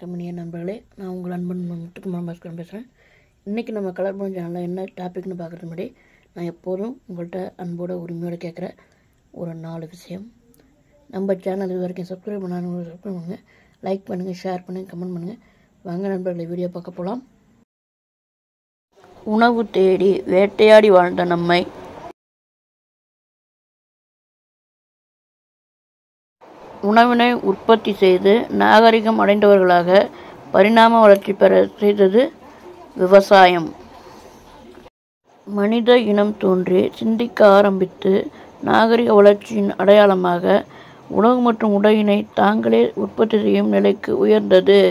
வணக்கம் இனிய நண்பர்களே, நான் உங்கள் அன்பன் முத்துக்குமார் பாஸ்கரன் பேசுகிறேன். இன்றைக்கி நம்ம கலர் படம் சேனலில் என்ன டாபிக்னு பார்க்குறது முன்னாடி நான் எப்போதும் உங்கள்கிட்ட அன்போட உரிமையோடு கேட்குற ஒரு 4 விஷயம். நம்ம சேனல் இது வரைக்கும் சப்ஸ்கிரைப் பண்ணாதவங்க சப்ஸ்கிரைப் பண்ணுங்கள், லைக் பண்ணுங்கள், ஷேர் பண்ணுங்கள், கமெண்ட் பண்ணுங்கள். வாங்க நண்பர்களை வீடியோ பார்க்க போகலாம். உணவு தேடி வேட்டையாடி வாழ்ந்த நம்மை உணவினை உற்பத்தி செய்து நாகரிகம் அடைந்தவர்களாக பரிணாம வளர்ச்சி பெற செய்தது விவசாயம். மனித இனம் தோன்றி சிந்திக்க ஆரம்பித்து நாகரிக வளர்ச்சியின் அடையாளமாக உணவு மற்றும் உடையினை தாங்களே உற்பத்தி செய்யும் நிலைக்கு உயர்ந்தது.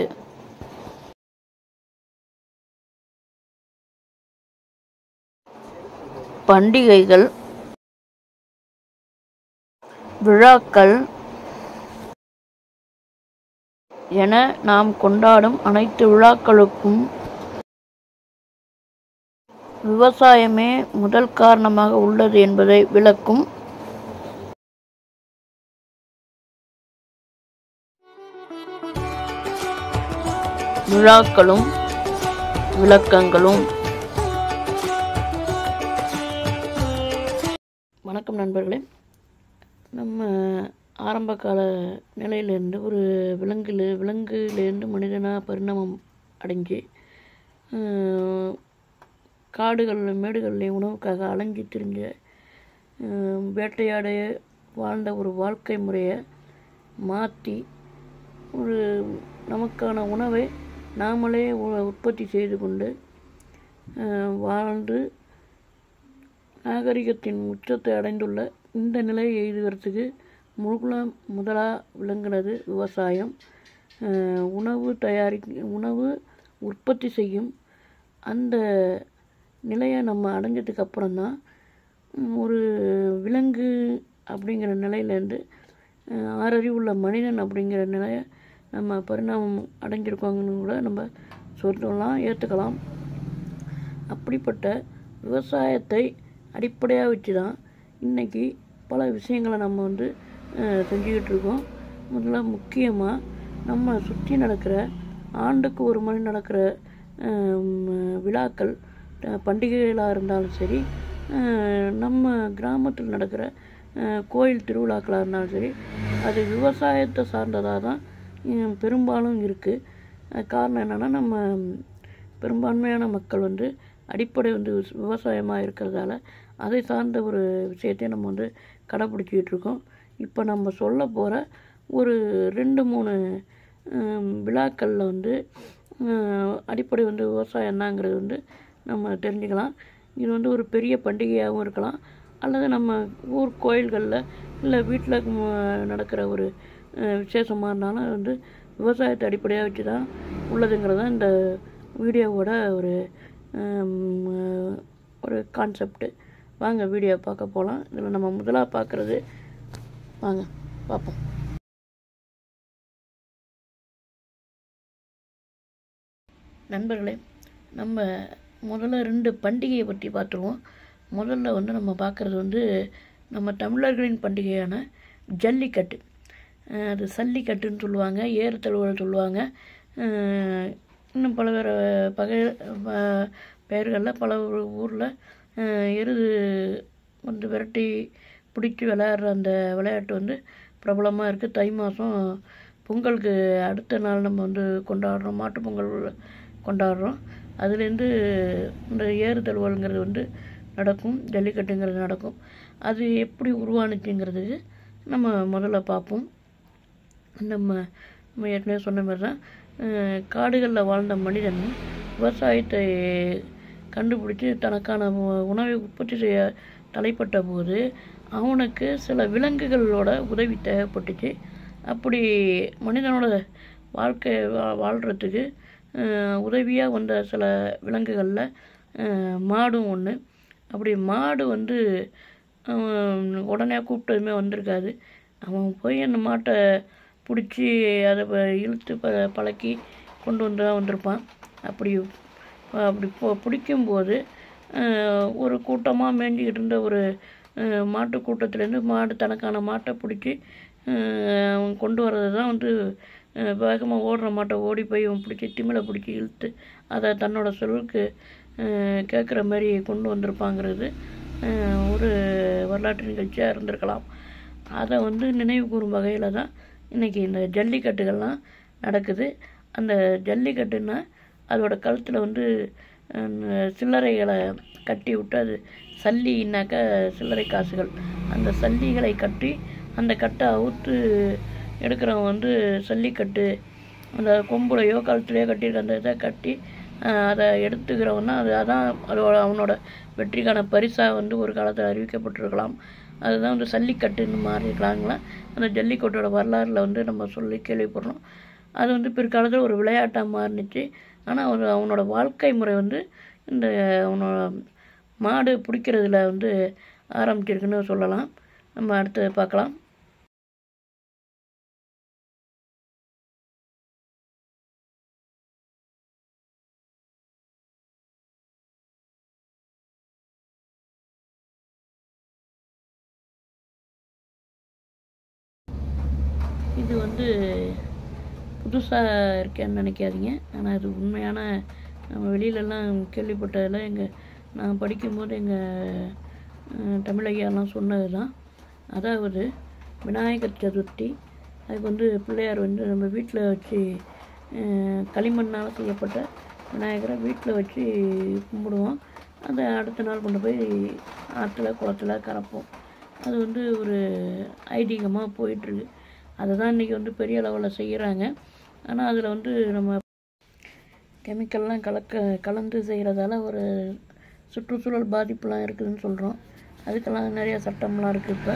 பண்டிகைகள், விழாக்கள் என நாம் கொண்டாடும் அனைத்து விழாக்களுக்கும் விவசாயமே முதல் காரணமாக உள்ளது என்பதை விளக்கும் விழாக்களும் விளக்கங்களும். வணக்கம் நண்பர்களே, நம்ம ஆரம்ப கால நிலையிலேருந்து ஒரு விலங்குலேருந்து மனிதனாக பரிணாமம் அடைஞ்சு காடுகளில் மேடுகளில் உணவுக்காக அலைஞ்சி திரிஞ்ச வேட்டையாட வாழ்ந்த ஒரு வாழ்க்கை முறையை மாற்றி ஒரு நமக்கான உணவை நாமளே உற்பத்தி செய்து கொண்டு வாழ்ந்து நாகரிகத்தின் உச்சத்தை அடைந்துள்ள இந்த நிலையை எய்துவதற்கு முதலாக விளங்குனது விவசாயம். உணவு உற்பத்தி செய்யும் அந்த நிலையை நம்ம அடைஞ்சதுக்கு அப்புறம்தான் ஒரு விலங்கு அப்படிங்கிற நிலையிலேருந்து ஆறறிவுள்ள மனிதன் அப்படிங்கிற நிலையை நம்ம பரிணாமம் அடைஞ்சிருக்கோங்கன்னு கூட நம்ம சொல்லலாம், ஏற்றுக்கலாம். அப்படிப்பட்ட விவசாயத்தை அடிப்படையாக வச்சு தான் இன்றைக்கி பல விஷயங்களை நம்ம செஞ்சுக்கிட்டு இருக்கோம். முதல்ல முக்கியமாக நம்ம சுற்றி நடக்கிற ஆண்டுக்கு ஒரு முறை நடக்கிற விழாக்கள், பண்டிகைகளாக இருந்தாலும் சரி, நம்ம கிராமத்தில் நடக்கிற கோயில் திருவிழாக்களாக இருந்தாலும் சரி, அது விவசாயத்தை சார்ந்ததாக தான் பெரும்பாலும் இருக்குது. காரணம் என்னென்னா, நம்ம பெரும்பான்மையான மக்கள் அடிப்படை விவசாயமாக இருக்கிறதால அதை சார்ந்த ஒரு விஷயத்தை நம்ம கடைப்பிடிச்சிக்கிட்டு இருக்கோம். இப்போ நம்ம சொல்ல போகிற ஒரு 2-3 விழாக்களில் அடிப்படை விவசாயம் தாங்கிறது நம்ம தெரிஞ்சுக்கலாம். இது ஒரு பெரிய பண்டிகையாகவும் இருக்கலாம், அல்லது நம்ம ஊர் கோயில்களில் இல்லை வீட்டில் நடக்கிற ஒரு விசேஷமாக இருந்தாலும் அது விவசாயத்தை அடிப்படையாக வச்சு தான் உள்ளதுங்கிறது தான் இந்த வீடியோவோட ஒரு கான்செப்டு. வாங்க வீடியோ பார்க்க போகலாம். இதில் நம்ம முதலாக பார்க்குறது, வாங்க பார்ப்போம். நண்பர்களே, நம்ம முதல்ல 2 பண்டிகையை பற்றி பார்த்துருவோம். முதல்ல நம்ம பார்க்குறது நம்ம தமிழர்களின் பண்டிகையான ஜல்லிக்கட்டு. அது சல்லிக்கட்டுன்னு சொல்லுவாங்க, ஏறு தழுவல் சொல்லுவாங்க, இன்னும் பல பெயர்களில் பல ஊரில் எருது விரட்டி பிடிச்சி விளையாடுற அந்த விளையாட்டு பிரபலமாக இருக்குது. தை மாதம் பொங்கலுக்கு அடுத்த நாள் நம்ம கொண்டாடுறோம், மாட்டு பொங்கல் கொண்டாடுறோம். அதுலேருந்து இந்த ஏறு தழுவல்ங்கிறது நடக்கும், ஜல்லிக்கட்டுங்கிறது நடக்கும். அது எப்படி உருவானுச்சுங்கிறதுக்கு நம்ம முதல்ல பார்ப்போம். நம்ம ஏற்கனவே சொன்ன மாதிரி தான் காடுகளில் வாழ்ந்த மனிதன் விவசாயத்தை கண்டுபிடிச்சி தனக்கான உணவை உற்பத்தி செய்ய தலைப்பட்ட போது அவனுக்கு சில விலங்குகளோட உதவி தேவைப்பட்டுச்சு. அப்படி மனிதனோட வாழ்க்கை வாழ்கிறதுக்கு உதவியாக வந்த சில விலங்குகளில் மாடும் ஒன்று. அப்படி மாடு உடனே கூப்பிட்டதுமே வந்திருக்காது. அவன் போய் அந்த மாட்டை பிடிச்சி அதை இழுத்து பழக்கி கொண்டு தான் வந்திருப்பான். அப்படி பிடிக்கும்போது ஒரு கூட்டமாக மேய்ஞ்சிக்கிட்டு இருந்த ஒரு மாட்டு கூட்டத்துலேருந்து மாடு தனக்கான மாட்டை பிடிச்சி கொண்டு வர்றது தான் வேகமாக ஓடுற மாட்டை ஓடி போய் பிடிச்சி திமிலை பிடிச்சி இழுத்து அதை தன்னோட சொல்லுக்கு கேட்குற மாதிரி கொண்டு வந்திருப்பாங்கிறது ஒரு வரலாற்று நிகழ்ச்சியாக இருந்திருக்கலாம். அதை வந்து நினைவு கூறும் வகையில் தான் இன்றைக்கி இந்த ஜல்லிக்கட்டுகள்லாம் நடக்குது. அந்த ஜல்லிக்கட்டுன்னா அதோட கழுத்தில் வந்து சில்லறைகளை கட்டி விட்டு, அது சல்லின்னாக்கா சில்லறை காசுகள், அந்த சல்லிகளை கட்டி அந்த கட்டை அவுத்து எடுக்கிறவன் வந்து சல்லிக்கட்டு, அந்த கொம்புலையோ கழுத்துலையோ கட்டியிருக்க அந்த இதை கட்டி அதை எடுத்துக்கிறவன்னா அதான் அதோட அவனோட வெற்றிக்கான பரிசாக வந்து ஒரு காலத்தில் அறிவிக்கப்பட்டிருக்கலாம். அதுதான் வந்து சல்லிக்கட்டுன்னு மாறியிருக்கலாங்களா. அந்த ஜல்லிக்கட்டோட வரலாறில் வந்து நம்ம சொல்லி கேள்விப்படுறோம். அது வந்து பிற்காலத்தில் ஒரு விளையாட்டாக மாறினுச்சு. ஆனால் அவனோட வாழ்க்கை முறை வந்து இந்த அவனோட மாடு பிடிக்கிறதுல வந்து ஆரம்பிச்சிருக்குன்னு சொல்லலாம். நம்ம அடுத்து பார்க்கலாம். இது வந்து புதுசாக இருக்கேன்னு நினைக்காதீங்க. ஆனால் அது உண்மையான நம்ம வெளியிலலாம் கேள்விப்பட்டதில் நான் படிக்கும்போது எங்கள் தமிழகையெல்லாம் சொன்னது தான். அதாவது விநாயகர் சதுர்த்தி, அதுக்கு வந்து பிள்ளையார் வந்து நம்ம வீட்டில் வச்சு களிமண்ணால் செய்யப்பட்ட விநாயகரை வீட்டில் வச்சு கும்பிடுவோம். அதை அடுத்த நாள் கொண்டு போய் ஆற்றுல குளத்துல கரைப்போம். அது வந்து ஒரு ஐதீகமாக போயிட்டுருக்கு. அதை தான் இன்றைக்கி வந்து பெரிய அளவில் செய்கிறாங்க. ஆனால் அதில் வந்து நம்ம கெமிக்கல்லாம் கலந்து செய்கிறதால ஒரு சுற்றுச்சூழல் பாதிப்புலாம் இருக்குதுன்னு சொல்கிறோம். அதுக்கெல்லாம் நிறைய சட்டம்லாம் இருக்குது. இப்போ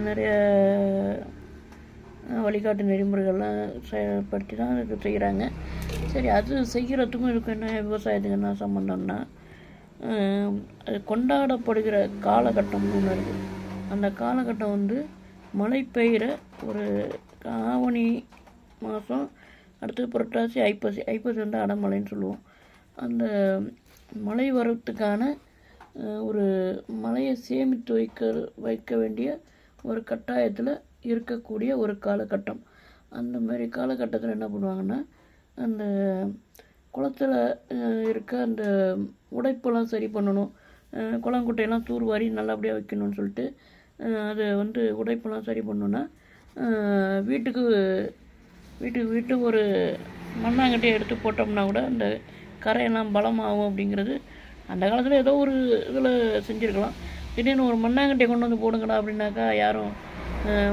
நிறைய வழிகாட்டு நெறிமுறைகள்லாம் செயல்படுத்தி தான் அதுக்கு செய்கிறாங்க. சரி, அது செய்கிறதுக்கும் இதுக்கும் என்ன விவசாயத்துக்கு என்ன சம்மந்தம்னா, அது கொண்டாடப்படுகிற காலகட்டம்னு ஒன்று இருக்குது. அந்த காலகட்டம் வந்து மழை பெய்கிற ஒரு ஆவணி மாதம், அடுத்து புரட்டாசி, ஐப்பசி வந்து அடமழைன்னு சொல்லுவோம். அந்த மழை வரத்துக்கான ஒரு மழையை சேமித்து வைக்க வேண்டிய ஒரு கட்டாயத்தில் இருக்கக்கூடிய ஒரு காலகட்டம். அந்த மாதிரி காலகட்டத்தில் என்ன பண்ணுவாங்கன்னா, அந்த குளத்தில் இருக்க அந்த உடைப்பெல்லாம் சரி பண்ணணும், குளங்குட்டையெல்லாம் தூர்வாரி நல்லபடியாக வைக்கணும்னு சொல்லிட்டு அதை வந்து உடைப்பெல்லாம் சரி பண்ணணுன்னா வீட்டுக்கு ஒரு மண்ணாங்கட்டியை எடுத்து போட்டோம்னா கூட அந்த கரையெல்லாம் பலமாகும் அப்படிங்கிறது அந்த காலத்தில் ஏதோ ஒரு இதில் செஞ்சுருக்கலாம். திடீர்னு ஒரு மண்ணாங்கட்டியை கொண்டு வந்து போடுங்கடா அப்படின்னாக்கா யாரும்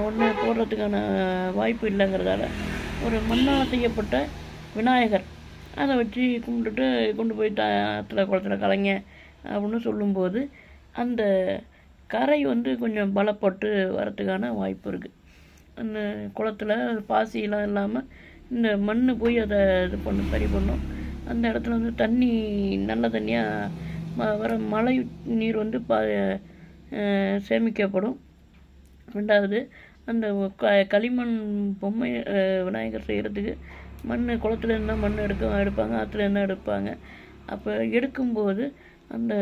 ஒன்றும் போடுறதுக்கான வாய்ப்பு இல்லைங்கிறதால ஒரு மண்ணால் செய்யப்பட்ட விநாயகர் அதை வச்சு கும்பிட்டுட்டு கொண்டு போய் ஆற்றுல குளத்தில் கலைங்க அப்படின்னு சொல்லும்போது அந்த கரை வந்து கொஞ்சம் பலப்பட்டு வரத்துக்கான வாய்ப்பு இருக்குது. அந்த குளத்தில் பாசியெல்லாம் இல்லாமல் இந்த மண் போய் அதை சரி பண்ணும். அந்த இடத்துல வந்து தண்ணி நல்ல தண்ணியாக வர மழை நீர் வந்து சேமிக்கப்படும். ரெண்டாவது, அந்த களிமண் பொம்மை விநாயகர் செய்கிறதுக்கு குளத்துல இருந்தால் மண் எடுப்பாங்க, ஆற்றுல இருந்தால் எடுப்பாங்க. அப்போ எடுக்கும்போது அந்த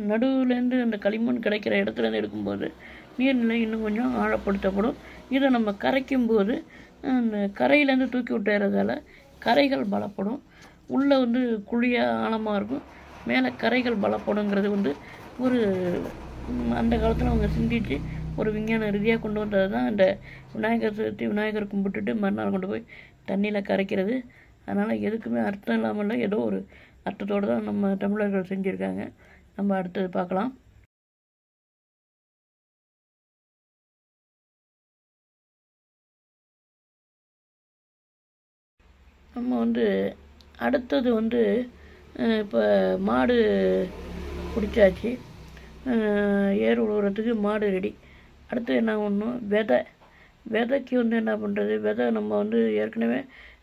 நடுவுலேருந்து அந்த களிமண் கிடைக்கிற இடத்துலேருந்து எடுக்கும்போது நீர்நிலை இன்னும் கொஞ்சம் ஆழப்படுத்தப்படும். இதை நம்ம கரைக்கும்போது அந்த கரையிலேருந்து தூக்கி விட்டுறதால கரைகள் பலப்படும். உள்ளே வந்து குழியாக ஆழமாக இருக்கும், மேலே கரைகள் பலப்படுங்கிறது வந்து ஒரு அந்த காலத்தில் அவங்க சிந்திச்சு ஒரு விஞ்ஞான ரீதியாக கொண்டு வந்தது தான் இந்த விநாயகர் சதுர்த்தி. விநாயகர் கும்பிட்டுட்டு மறுநாள் கொண்டு போய் தண்ணியில் கரைக்கிறது. அதனால் எதுக்குமே அர்த்தம் இல்லாமல் ஏதோ ஒரு அர்த்தத்தோடு தான் நம்ம தமிழர்கள் செஞ்சுருக்காங்க. நம்ம அடுத்தது பார்க்கலாம். நம்ம வந்து அடுத்தது வந்து இப்போ மாடு பிடிச்சாச்சு, ஏர் உழுவுறதுக்கு மாடு ரெடி. அடுத்து என்ன ஒன்றும் விதைக்கு வந்து என்ன பண்ணுறது, விதை நம்ம வந்து ஏற்கனவே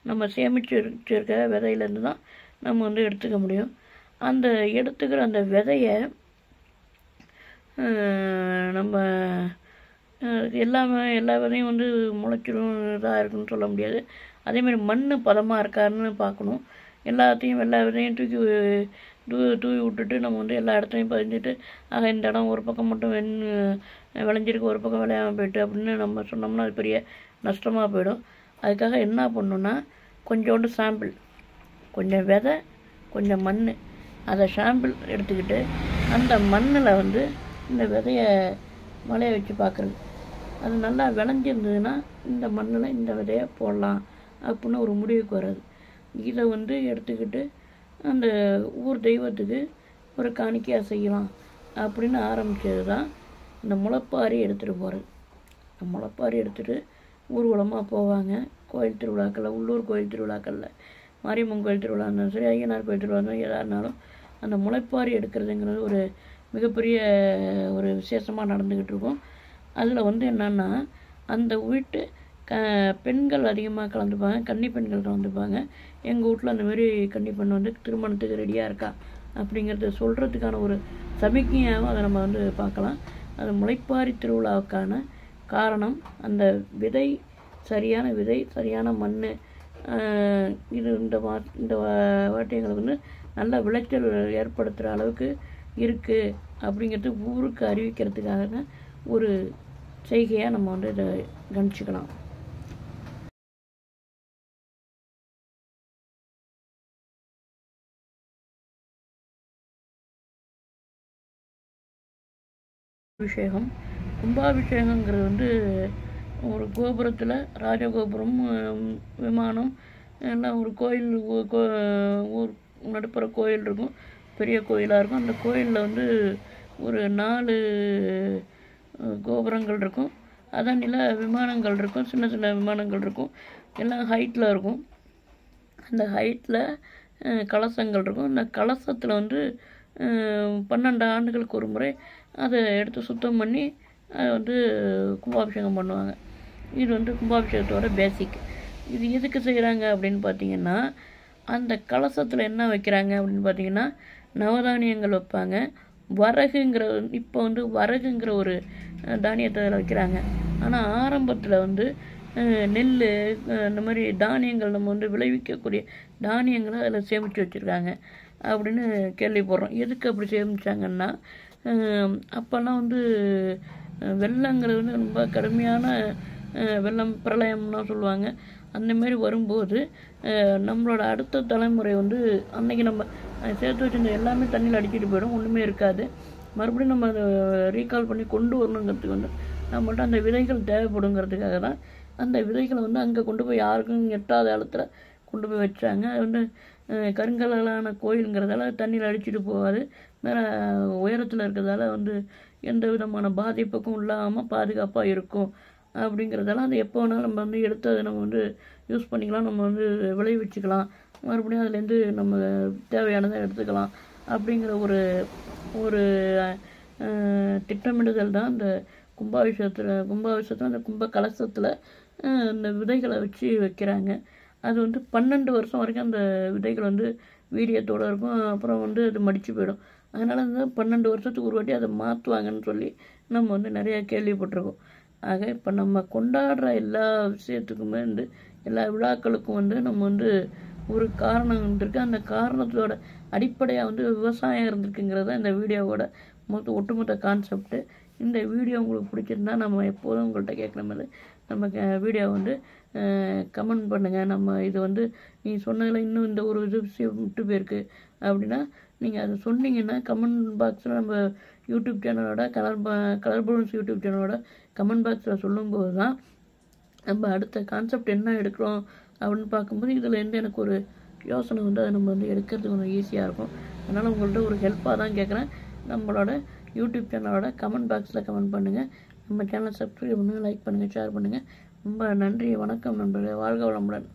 நம்ம சேமித்து வச்சுருக்க விதையிலேருந்து தான் நம்ம வந்து எடுத்துக்க முடியும். அந்த எடுத்துக்கிற அந்த விதையை நம்ம எல்லா விதையும் வந்து முளைச்சிடும் இதாக இருக்குன்னு சொல்ல முடியாது. அதேமாதிரி மண் பதமாக இருக்காருன்னு பார்க்கணும். எல்லா விதையும் தூவி விட்டுட்டு நம்ம வந்து எல்லா இடத்துலையும் பதிஞ்சிட்டு இந்த இடம் ஒரு பக்கம் மட்டும் விளைஞ்சிருக்கு, ஒரு பக்கம் விளையாமல் போயிட்டு அப்படின்னு நம்ம சொன்னோம்னா அது பெரிய நஷ்டமாக போயிடும். அதுக்காக என்ன பண்ணணுன்னா கொஞ்சோண்டு சாம்பிள், கொஞ்சம் விதை, கொஞ்சம் மண், அதை சாம்பிள் எடுத்துக்கிட்டு அந்த மண்ணில் வந்து இந்த விதையை மலைய வச்சு பார்க்குறது. அது நல்லா விளைஞ்சிருந்ததுன்னா இந்த மண்ணில் இந்த விதையை போடலாம் அப்படின்னு ஒரு முடிவுக்கு வர்றது. இதை வந்து எடுத்துக்கிட்டு அந்த ஊர் தெய்வத்துக்கு ஒரு காணிக்கையாக செய்யலாம் அப்படின்னு ஆரம்பித்தது தான் இந்த முளைப்பாரி எடுத்துகிட்டு போகிறது. இந்த முளைப்பாரி எடுத்துகிட்டு ஊர்வலமாக போவாங்க. கோயில் திருவிழாக்களில், உள்ளூர் கோயில் திருவிழாக்களில், மாரியம்மன் கோயில் திருவிழா இருந்தாலும் சரி, ஐயனார் கோயில் திருவிழா இருந்தாலும் எதாக இருந்தாலும் அந்த முளைப்பாரி எடுக்கிறதுங்கிறது ஒரு மிகப்பெரிய ஒரு விசேஷமாக நடந்துக்கிட்டு இருக்கும். அதில் வந்து என்னென்னா அந்த வீட்டு பெண்கள் அதிகமாக கலந்துப்பாங்க, கன்னி பெண்கள் கலந்துப்பாங்க. எங்கள் வீட்டில் அந்தமாரி கன்னி பெண் வந்து திருமணத்துக்கு ரெடியாக இருக்கா அப்படிங்கிறத சொல்கிறதுக்கான ஒரு சமிக்கையாகவும் அதை நம்ம வந்து பார்க்கலாம். அது முளைப்பாரி திருவிழாவுக்கான காரணம் அந்த விதை, சரியான விதை, சரியான மண், இது இந்த வாட்டி எங்களுக்கு வந்து நல்ல விளைச்சல் ஏற்படுத்துகிற அளவுக்கு இருக்குது அப்படிங்கிறது ஊருக்கு அறிவிக்கிறதுக்காக ஒரு செய்கையாக நம்ம வந்து இதை கணிச்சிக்கலாம். அபிஷேகம், கும்பாபிஷேகங்கிறது வந்து ஒரு கோபுரத்தில் ராஜகோபுரம், விமானம் எல்லாம் ஒரு கோயில், ஊர் நடுப்புற கோயில் இருக்கும், பெரிய கோயிலாக இருக்கும். அந்த கோயிலில் வந்து ஒரு 4 கோபுரங்கள் இருக்கும். அதான் நில விமானங்கள் இருக்கும், சின்ன சின்ன விமானங்கள் இருக்கும், எல்லாம் ஹைட்டில் இருக்கும். அந்த ஹைட்டில் கலசங்கள் இருக்கும். அந்த கலசத்தில் வந்து 12 ஆண்டுகளுக்கு ஒரு முறை அதை எடுத்து சுத்தம் பண்ணி அதை வந்து கும்பாபிஷேகம் பண்ணுவாங்க. இது வந்து கும்பாபிஷேகத்தோட பேசிக். இது எதுக்கு செய்கிறாங்க அப்படின்னு பார்த்தீங்கன்னா, அந்த கலசத்தில் என்ன வைக்கிறாங்க அப்படின்னு பார்த்தீங்கன்னா நவதானியங்கள் வைப்பாங்க. வரகுங்கிற, இப்போ வந்து வரகுங்கிற ஒரு தானியத்தை அதில் வைக்கிறாங்க. ஆனால் ஆரம்பத்தில் வந்து நெல், இந்த மாதிரி தானியங்கள், நம்ம வந்து விளைவிக்கக்கூடிய தானியங்களை அதில் சேமித்து வச்சுருக்காங்க அப்படின்னு கேள்விப்படுறோம். எதுக்கு அப்படி சேமித்தாங்கன்னா, அப்போல்லாம் வந்து வெள்ளங்கிறது வந்து ரொம்ப கடுமையான வெள்ளம், பிரளயம்னா சொல்லுவாங்க. அந்தமாரி வரும்போது நம்மளோட அடுத்த தலைமுறை வந்து அன்றைக்கி நம்ம சேர்த்து வச்சுருந்த எல்லாமே தண்ணியில் அடிச்சிட்டு போயிடும், ஒன்றுமே இருக்காது. மறுபடியும் நம்ம அதை ரீகால் பண்ணி கொண்டு வரணுங்கிறதுக்கு வந்து நம்மள்ட்ட அந்த விதைகள் தேவைப்படுங்கிறதுக்காக தான் அந்த விதைகளை வந்து அங்கே கொண்டு போய் யாருக்கும் எட்டாத இடத்துல கொண்டு போய் வச்சாங்க. அது வந்து கருங்கல்லான கோயிலுங்கிறதால தண்ணியில் அடிச்சுட்டு போகாது, மேலே உயரத்தில் இருக்கிறதால வந்து எந்த விதமான பாதிப்புக்கும் இல்லாமல் பாதுகாப்பாக இருக்கும் அப்படிங்கிறதால அது எப்போ வேணாலும் நம்ம வந்து எடுத்து அதை நம்ம வந்து யூஸ் பண்ணிக்கலாம், நம்ம வந்து விளைவிச்சுக்கலாம், மறுபடியும் அதுலேருந்து நம்ம தேவையானதை எடுத்துக்கலாம் அப்படிங்கிற ஒரு திட்டமிடுதல் தான் இந்த கும்பாபிஷேகத்தில் அந்த கும்ப கலசத்தில் இந்த விதைகளை வச்சு வைக்கிறாங்க. அது வந்து 12 வருஷம் வரைக்கும் அந்த விதைகள் வந்து வீரியத்தோடு இருக்கும். அப்புறம் வந்து அது மடித்து போயிடும். அதனால் வந்து 12 வருஷத்துக்கு ஒரு வாட்டி அதை மாற்றுவாங்கன்னு சொல்லி நம்ம வந்து நிறையா கேள்விப்பட்டிருக்கோம். ஆக இப்போ நம்ம கொண்டாடுற எல்லா விஷயத்துக்குமே வந்து எல்லா விழாக்களுக்கும் வந்து நம்ம வந்து ஒரு காரணம் இருந்திருக்கு. அந்த காரணத்தோட அடிப்படையாக வந்து விவசாயம் இருந்திருக்குங்கிறது தான் இந்த வீடியோவோட ஒட்டுமொத்த கான்செப்ட்டு. இந்த வீடியோ உங்களுக்கு பிடிச்சிருந்தா நம்ம எப்போதும் உங்கள்கிட்ட கேட்குற மாதிரி நம்ம வீடியோ வந்து கமெண்ட் பண்ணுங்கள். நம்ம இது வந்து நீ சொன்னதில் இன்னும் இந்த ஒரு இது விஷயம் விட்டு போயிருக்கு அப்படின்னா நீங்கள் அதை சொன்னீங்கன்னா கமெண்ட் பாக்ஸில் நம்ம யூடியூப் சேனலோட கலர் பலூன்ஸ் யூடியூப் சேனலோட கமெண்ட் பாக்ஸில் சொல்லும்போது தான் நம்ம அடுத்த கான்செப்ட் என்ன எடுக்கிறோம் அப்படின்னு பார்க்கும்போது இதுலேருந்து எனக்கு ஒரு யோசனை வந்து அதை நம்ம வந்து எடுக்கிறதுக்கு கொஞ்சம் ஈஸியாக இருக்கும். அதனால் உங்கள்கிட்ட ஒரு ஹெல்ப்பாக தான் கேட்குறேன். நம்மளோட யூடியூப் சேனலோட கமெண்ட் பாக்ஸில் கமெண்ட் பண்ணுங்கள். நம்ம சேனலை சப்ஸ்கிரைப் பண்ணுங்கள், லைக் பண்ணுங்கள், ஷேர் பண்ணுங்கள். ரொம்ப நன்றி, வணக்கம் நண்பர்களே, வாழ்க வளமுடன்.